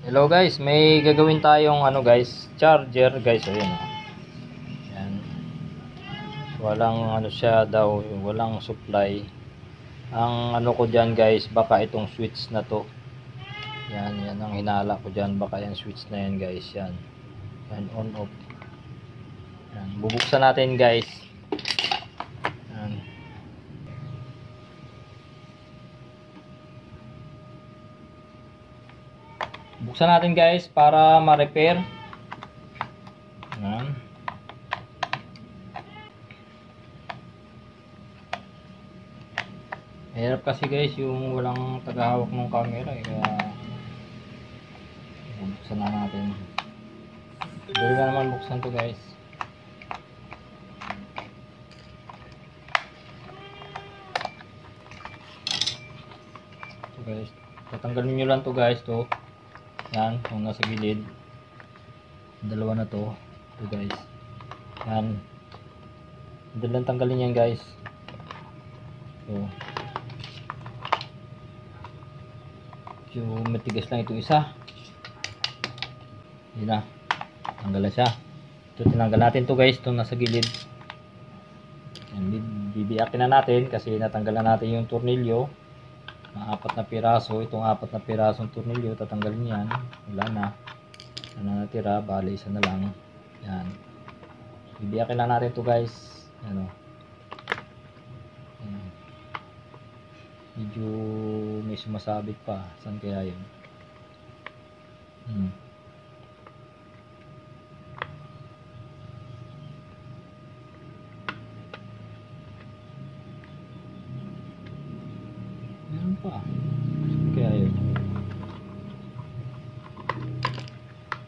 Hello guys, may gagawin tayong ano guys, charger guys, ayun oh. Yan. Walang ano siya daw, walang supply. Ang ano ko diyan guys, baka itong switch na to. Yan ang hinala ko diyan, baka yung switch na yan guys, yan. Yan on off. Yan, bubuksan natin guys. Yan. Buksan natin guys para ma-repair. Yan. Mahirap kasi guys yung walang tagahawak ng camera eh, kaya buksan na natin. Dali na naman buksan to guys. So guys, tatanggalin nyo lang to guys to. Yan, kung nasa gilid. Dalawa na to. Ito guys. Yan. Dalang tanggalin yan guys. So. Yung matigas lang itong isa. Yan na. Tanggal na siya. Ito tinanggal natin to guys. Itong nasa gilid. Yan, bibiyakin na natin kasi natanggal na natin yung tornilyo. Na 4 na piraso, itong 4 na pirasong tornilyo tatanggalin yan, wala na, ano natira, bali isa na lang. Yan, bibiyakin lang natin to guys. Ano, medyo may sumasabit pa, saan kaya yun? Meron pa. Kaya yun.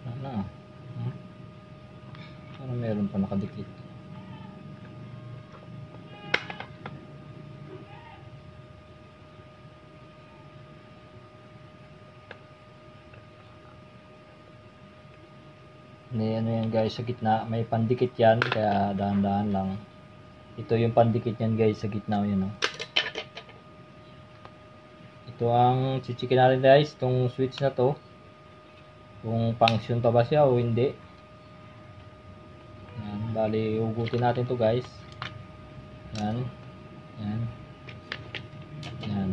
Ano? Parang meron pa nakadikit. Ano yan guys, sa gitna. May pandikit yan. Kaya dahan-dahan lang. Ito yung pandikit yan guys sa gitna. Yun, oh. Ito ang chichikin natin guys, itong switch na to. Kung function pa ba siya o hindi. Yan, bali hugutin natin to guys. Yan. Yan. Yan.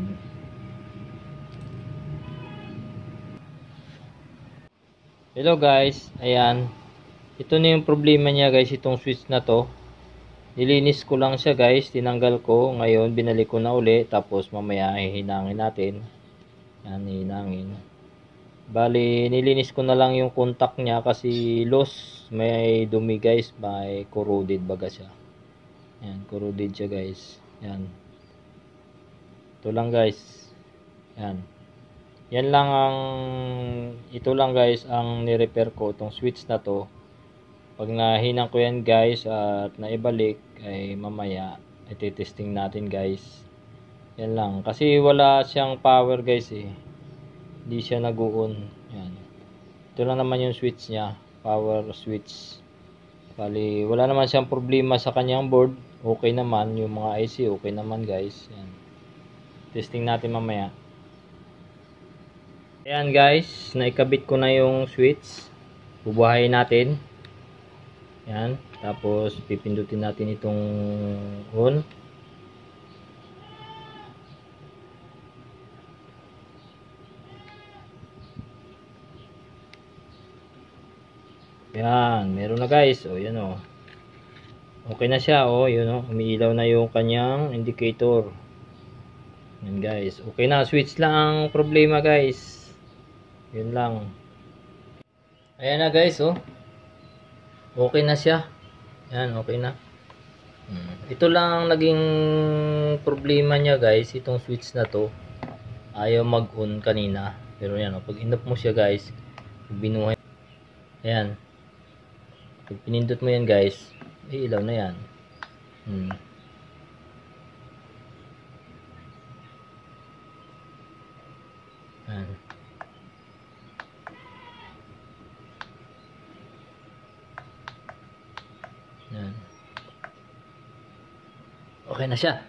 Hello guys, ayan. Ito na yung problema niya guys, itong switch na to. Nilinis ko lang siya guys, tinanggal ko, ngayon binalik ko na uli, tapos mamaya hihinangin natin. Yan, hihinangin. Bali, nilinis ko na lang yung contact niya kasi loose, may dumi guys, may corroded baga siya. Yan, corroded siya guys. Yan. Ito lang guys. Yan. Yan lang ang, ito lang guys ang ni-repair ko, itong switch na to. Pag nahinang ko yan guys at naibalik ay mamaya iti-testing natin guys. Yan lang. Kasi wala siyang power guys eh. Hindi siya nag-on. Yan. Ito lang naman yung switch niya. Power switch. Bali, wala naman siyang problema sa kanyang board. Okay naman. Yung mga IC okay naman guys. Yan. Testing natin mamaya. Ayan guys. Naikabit ko na yung switch. Bubuhayin natin. Yan, tapos pipindutin natin itong on. Yan, meron na guys. O, yan o. Okay na siya o, yun o. Umiilaw na yung kanyang indicator. Yan guys. Okay na, switch lang ang problema guys. Yun lang. Ayan na guys o. Okay na siya. Yan, okay na. Ito lang naging problema niya guys, itong switch na to. Ayaw mag-on kanina. Pero yan, pag in-off mo siya guys, pag binuhay. Ayan. Pag pinindot mo yan guys, ilaw na yan. Ayan. Yan. Okay na siya.